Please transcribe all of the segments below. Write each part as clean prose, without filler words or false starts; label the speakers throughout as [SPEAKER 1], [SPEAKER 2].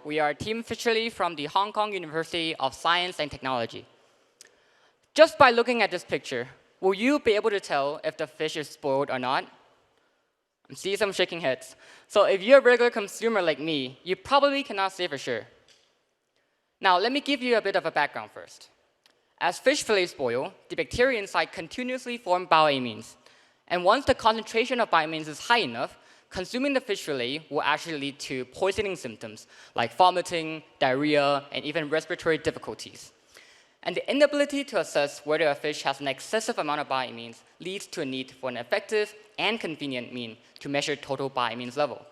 [SPEAKER 1] We are Team Fishley from the Hong Kong University of Science and Technology. Just by looking at this picture, will you be able to tell if the fish is spoiled or not? I see some shaking heads. So if you're a regular consumer like me, you probably cannot say for sure. Now, let me give you a bit of a background first. As fish fillets spoil, the bacteria inside continuously form bioamines. And once the concentration of bioamines is high enough, consuming the fish fillet will actually lead to poisoning symptoms like vomiting, diarrhea, and even respiratory difficulties. And the inability to assess whether a fish has an excessive amount of bioamines leads to a need for an effective and convenient mean to measure total bioamines level.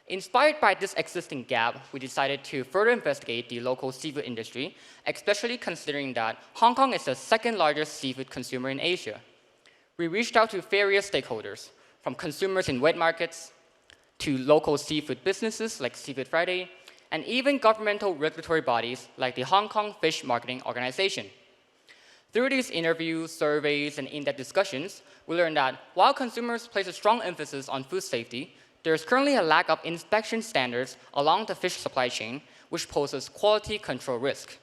[SPEAKER 1] Inspired by this existing gap, we decided to further investigate the local seafood industry, especially considering that Hong Kong is the second largest seafood consumer in Asia. We reached out to various stakeholders, from consumers in wet markets, to local seafood businesses like Seafood Friday, and even governmental regulatory bodies like the Hong Kong Fish Marketing Organization. Through these interviews, surveys, and in-depth discussions, we learned that while consumers place a strong emphasis on food safety, there is currently a lack of inspection standards along the fish supply chain, which poses quality control risk.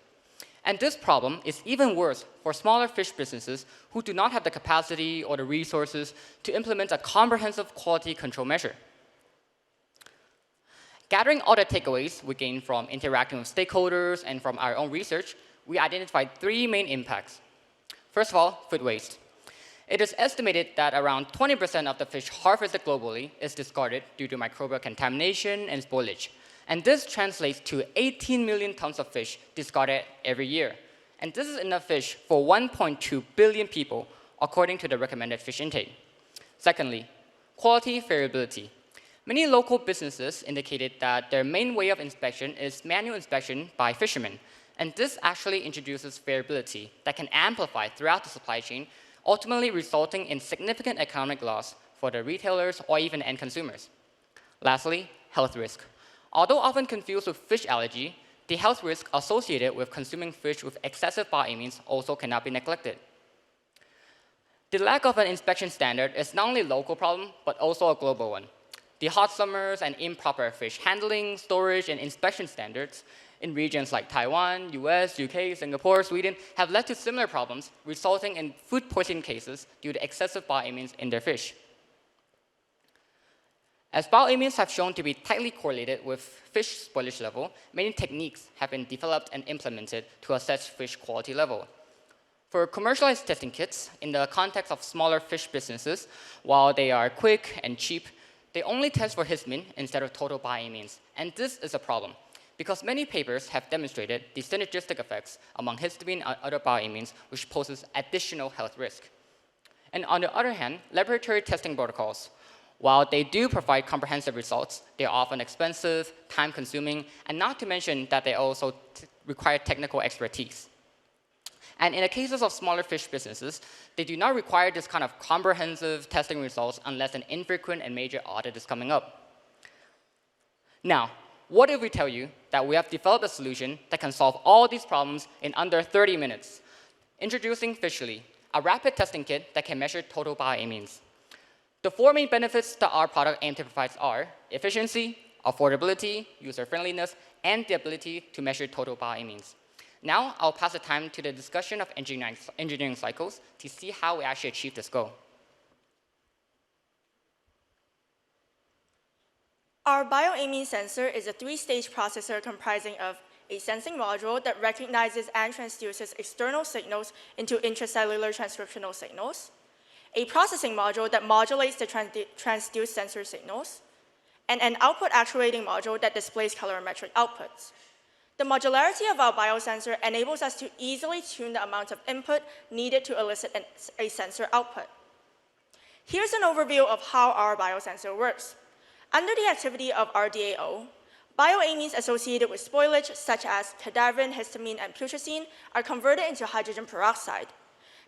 [SPEAKER 1] And this problem is even worse for smaller fish businesses who do not have the capacity or the resources to implement a comprehensive quality control measure. Gathering all the takeaways we gained from interacting with stakeholders and from our own research, we identified three main impacts. First of all, food waste. It is estimated that around 20% of the fish harvested globally is discarded due to microbial contamination and spoilage. And this translates to 18 million tons of fish discarded every year. And this is enough fish for 1.2 billion people, according to the recommended fish intake. Secondly, quality variability. Many local businesses indicated that their main way of inspection is manual inspection by fishermen. And this actually introduces variability that can amplify throughout the supply chain, ultimately resulting in significant economic loss for the retailers or even end consumers. Lastly, health risk. Although often confused with fish allergy, the health risk associated with consuming fish with excessive bioamines also cannot be neglected. The lack of an inspection standard is not only a local problem, but also a global one. The hot summers and improper fish handling, storage, and inspection standards in regions like Taiwan, US, UK, Singapore, Sweden have led to similar problems, resulting in food poisoning cases due to excessive bioamines in their fish. As bioamines have shown to be tightly correlated with fish spoilage level, many techniques have been developed and implemented to assess fish quality level. For commercialized testing kits, in the context of smaller fish businesses, while they are quick and cheap, they only test for histamine instead of total bioamines. And this is a problem, because many papers have demonstrated the synergistic effects among histamine and other bioamines, which poses additional health risk. And on the other hand, laboratory testing protocols, while they do provide comprehensive results, they are often expensive, time-consuming, and not to mention that they also require technical expertise. And in the cases of smaller fish businesses, they do not require this kind of comprehensive testing results unless an infrequent and major audit is coming up. Now, what if we tell you that we have developed a solution that can solve all these problems in under 30 minutes? Introducing Fishley, a rapid testing kit that can measure total bioamines. The four main benefits that our product aims to provide are efficiency, affordability, user-friendliness, and the ability to measure total bioamines. Now, I'll pass the time to the discussion of engineering cycles to see how we actually achieve this goal.
[SPEAKER 2] Our bioamine sensor is a three-stage processor comprising of a sensing module that recognizes and transduces external signals into intracellular transcriptional signals, a processing module that modulates the transduced sensor signals, and an output actuating module that displays colorimetric outputs. The modularity of our biosensor enables us to easily tune the amount of input needed to elicit a sensor output. Here's an overview of how our biosensor works. Under the activity of RDAO, bioamines associated with spoilage, such as cadaverine, histamine, and putrescine, are converted into hydrogen peroxide.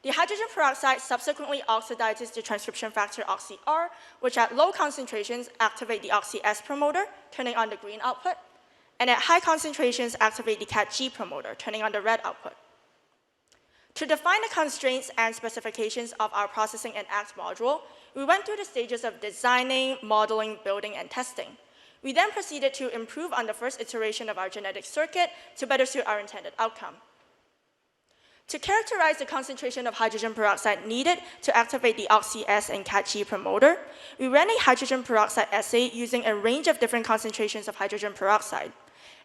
[SPEAKER 2] The hydrogen peroxide subsequently oxidizes the transcription factor OxyR, which at low concentrations activate the OxyS promoter, turning on the green output, and at high concentrations activate the CatG promoter, turning on the red output. To define the constraints and specifications of our processing and act module, we went through the stages of designing, modeling, building, and testing. We then proceeded to improve on the first iteration of our genetic circuit to better suit our intended outcome. To characterize the concentration of hydrogen peroxide needed to activate the OxyS and CatG promoter, we ran a hydrogen peroxide assay using a range of different concentrations of hydrogen peroxide.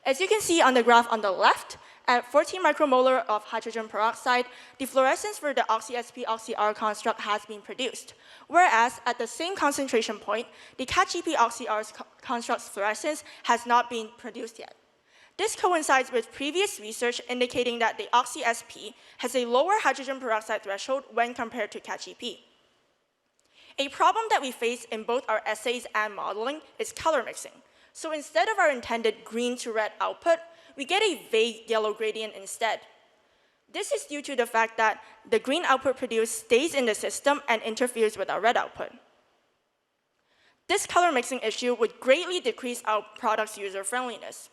[SPEAKER 2] As you can see on the graph on the left, at 14 micromolar of hydrogen peroxide, the fluorescence for the OxySP-OxyR construct has been produced, whereas at the same concentration point, the CatGP-OxyR construct's fluorescence has not been produced yet. This coincides with previous research indicating that the OxySP has a lower hydrogen peroxide threshold when compared to CatGP. A problem that we face in both our assays and modeling is color mixing. So instead of our intended green to red output, we get a vague yellow gradient instead. This is due to the fact that the green output produced stays in the system and interferes with our red output. This color mixing issue would greatly decrease our product's user-friendliness.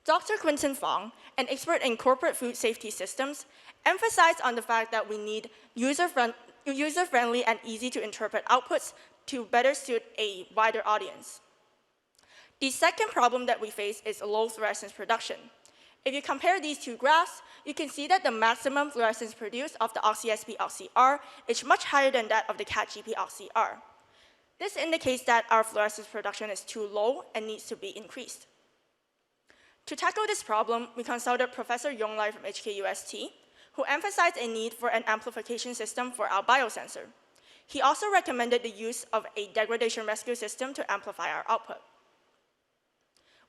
[SPEAKER 2] Dr. Quinton Fong, an expert in corporate food safety systems, emphasized on the fact that we need user-friendly and easy-to-interpret outputs to better suit a wider audience. The second problem that we face is low fluorescence production. If you compare these two graphs, you can see that the maximum fluorescence produced of the OxySP-OxyR is much higher than that of the CatGP-OxyR. This indicates that our fluorescence production is too low and needs to be increased. To tackle this problem, we consulted Professor Yonglai from HKUST, who emphasized a need for an amplification system for our biosensor. He also recommended the use of a degradation rescue system to amplify our output.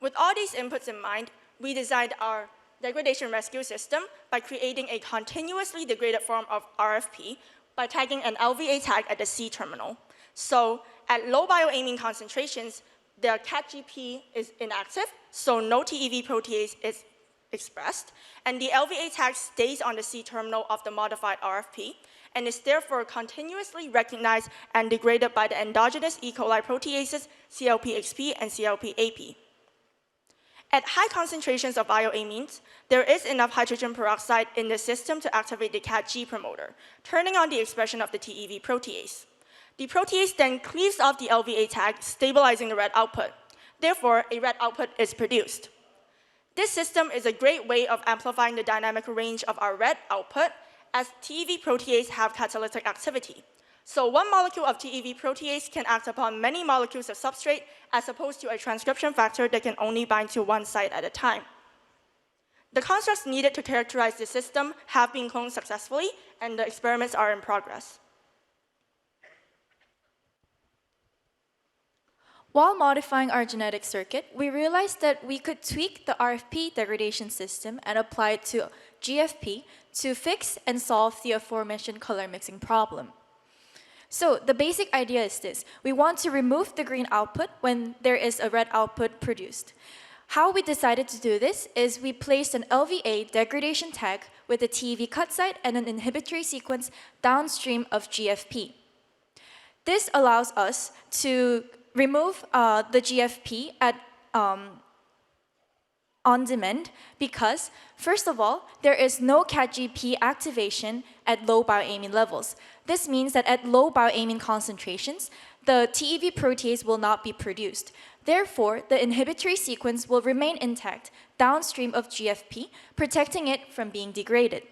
[SPEAKER 2] With all these inputs in mind, we designed our degradation rescue system by creating a continuously degraded form of RFP by tagging an LVA tag at the C terminal. So at low bioamine concentrations, the CatGP is inactive, so no TEV protease is expressed, and the LVA tag stays on the C terminal of the modified RFP, and is therefore continuously recognized and degraded by the endogenous E. coli proteases CLP-XP and CLP-AP. At high concentrations of bioamines, there is enough hydrogen peroxide in the system to activate the CatG promoter, turning on the expression of the TEV protease. The protease then cleaves off the LVA tag, stabilizing the red output. Therefore, a red output is produced. This system is a great way of amplifying the dynamic range of our red output, as TEV protease have catalytic activity. So one molecule of TEV protease can act upon many molecules of substrate, as opposed to a transcription factor that can only bind to one site at a time. The constructs needed to characterize the system have been cloned successfully, and the experiments are in progress.
[SPEAKER 3] While modifying our genetic circuit, we realized that we could tweak the RFP degradation system and apply it to GFP to fix and solve the aforementioned color mixing problem. So the basic idea is this: we want to remove the green output when there is a red output produced. How we decided to do this is we placed an LVA degradation tag with a TEV cut site and an inhibitory sequence downstream of GFP. This allows us to remove the GFP at on demand because, first of all, there is no CatGP activation at low bioamine levels. This means that at low bioamine concentrations, the TEV protease will not be produced. Therefore, the inhibitory sequence will remain intact downstream of GFP, protecting it from being degraded.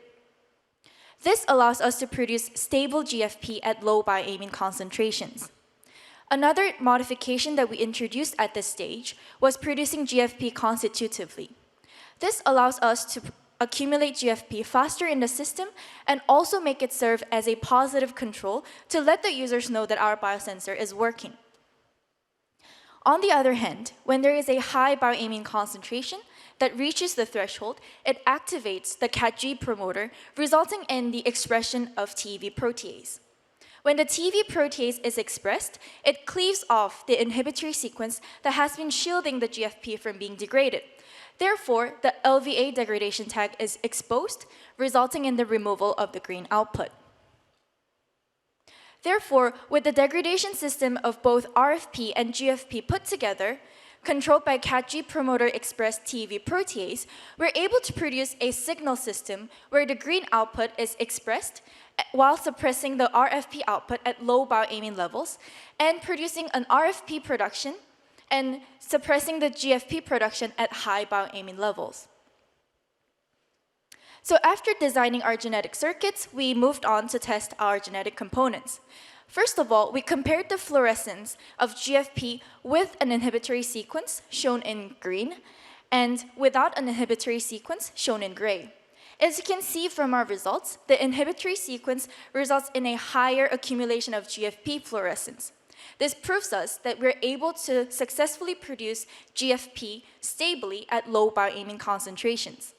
[SPEAKER 3] This allows us to produce stable GFP at low bioamine concentrations. Another modification that we introduced at this stage was producing GFP constitutively. This allows us to accumulate GFP faster in the system and also make it serve as a positive control to let the users know that our biosensor is working. On the other hand, when there is a high bioamine concentration that reaches the threshold, it activates the CatG promoter, resulting in the expression of TEV protease. When the TEV protease is expressed, it cleaves off the inhibitory sequence that has been shielding the GFP from being degraded. Therefore, the LVA degradation tag is exposed, resulting in the removal of the green output. Therefore, with the degradation system of both RFP and GFP put together, controlled by CatG promoter expressed TEV protease, we're able to produce a signal system where the green output is expressed while suppressing the RFP output at low bioamine levels and producing an RFP production and suppressing the GFP production at high bioamine levels. So after designing our genetic circuits, we moved on to test our genetic components. First of all, we compared the fluorescence of GFP with an inhibitory sequence, shown in green, and without an inhibitory sequence, shown in gray. As you can see from our results, the inhibitory sequence results in a higher accumulation of GFP fluorescence. This proves us that we're able to successfully produce GFP stably at low bioamine concentrations.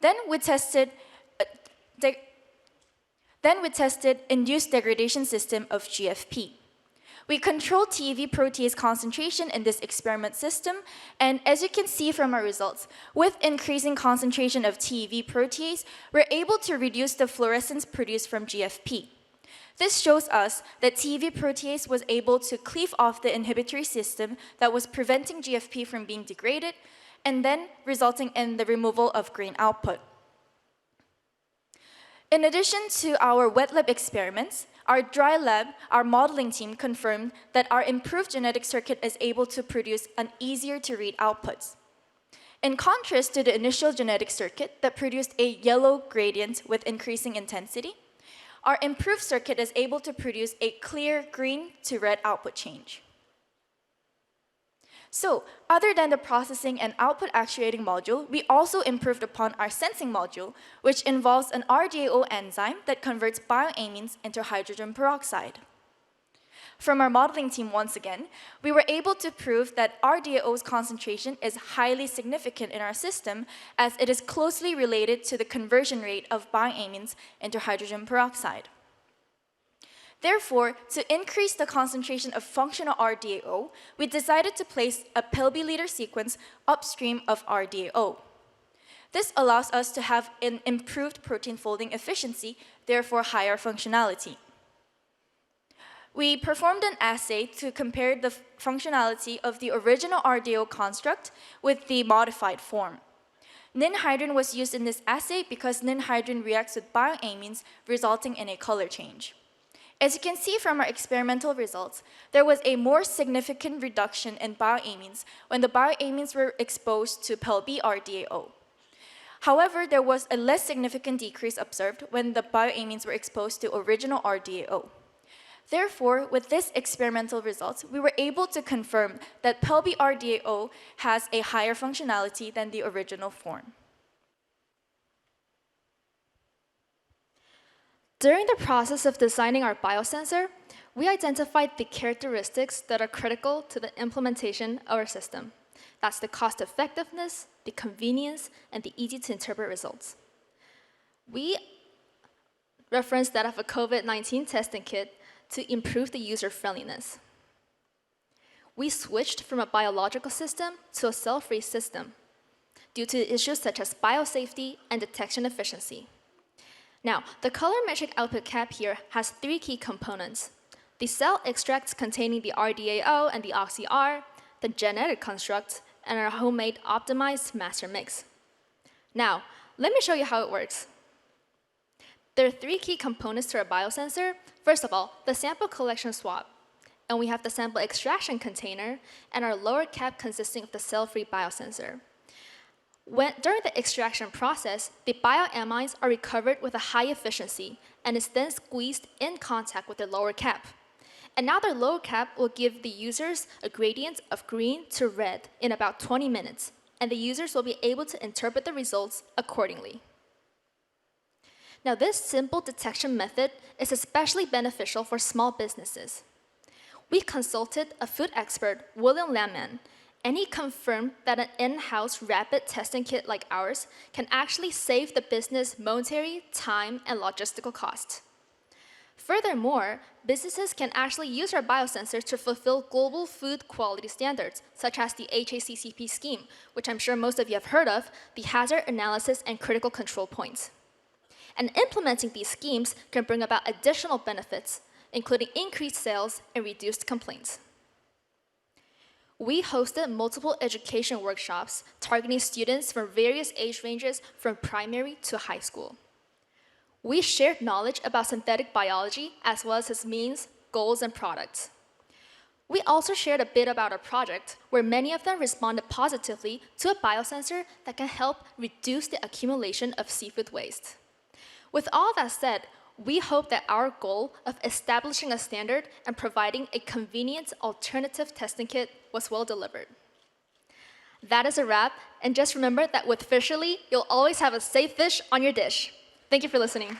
[SPEAKER 3] Then we tested induced degradation system of GFP. We controlled TEV protease concentration in this experiment system, and as you can see from our results, with increasing concentration of TEV protease, we're able to reduce the fluorescence produced from GFP. This shows us that TEV protease was able to cleave off the inhibitory system that was preventing GFP from being degraded, and then resulting in the removal of green output. In addition to our wet lab experiments, our dry lab, our modeling team confirmed that our improved genetic circuit is able to produce an easier to read outputs. In contrast to the initial genetic circuit that produced a yellow gradient with increasing intensity, our improved circuit is able to produce a clear green to red output change. So, other than the processing and output actuating module, we also improved upon our sensing module, which involves an RDAO enzyme that converts bioamines into hydrogen peroxide. From our modeling team once again, we were able to prove that RDAO's concentration is highly significant in our system, as it is closely related to the conversion rate of bioamines into hydrogen peroxide. Therefore, to increase the concentration of functional RDAO, we decided to place a PelB-liter sequence upstream of RDAO. This allows us to have an improved protein folding efficiency, therefore higher functionality. We performed an assay to compare the functionality of the original RDAO construct with the modified form. Ninhydrin was used in this assay because ninhydrin reacts with bioamines, resulting in a color change. As you can see from our experimental results, there was a more significant reduction in bioamines when the bioamines were exposed to PelB RDAO. However, there was a less significant decrease observed when the bioamines were exposed to original RDAO. Therefore, with this experimental results, we were able to confirm that PelB RDAO has a higher functionality than the original form.
[SPEAKER 4] During the process of designing our biosensor, we identified the characteristics that are critical to the implementation of our system. That's the cost effectiveness, the convenience, and the easy to interpret results. We referenced that of a COVID-19 testing kit to improve the user friendliness. We switched from a biological system to a cell-free system due to issues such as biosafety and detection efficiency. Now, the colorimetric output cap here has 3 key components: the cell extracts containing the RDAO and the OxyR, the genetic construct, and our homemade optimized master mix. Now, let me show you how it works. There are 3 key components to our biosensor. First of all, the sample collection swab, and we have the sample extraction container and our lower cap consisting of the cell-free biosensor. During the extraction process, the bioamines are recovered with a high efficiency and is then squeezed in contact with the lower cap. And now the lower cap will give the users a gradient of green to red in about 20 minutes, and the users will be able to interpret the results accordingly. Now, this simple detection method is especially beneficial for small businesses. We consulted a food expert, William Lamman, and he confirmed that an in-house rapid testing kit like ours can actually save the business monetary, time, and logistical costs. Furthermore, businesses can actually use our biosensors to fulfill global food quality standards, such as the HACCP scheme, which I'm sure most of you have heard of, the Hazard Analysis and Critical Control Points. And implementing these schemes can bring about additional benefits, including increased sales and reduced complaints. We hosted multiple education workshops targeting students from various age ranges from primary to high school. We shared knowledge about synthetic biology as well as its means, goals, and products. We also shared a bit about our project, where many of them responded positively to a biosensor that can help reduce the accumulation of seafood waste. With all that said, we hope that our goal of establishing a standard and providing a convenient alternative testing kit was well delivered. That is a wrap, and just remember that with Fisherly, you'll always have a safe fish on your dish. Thank you for listening.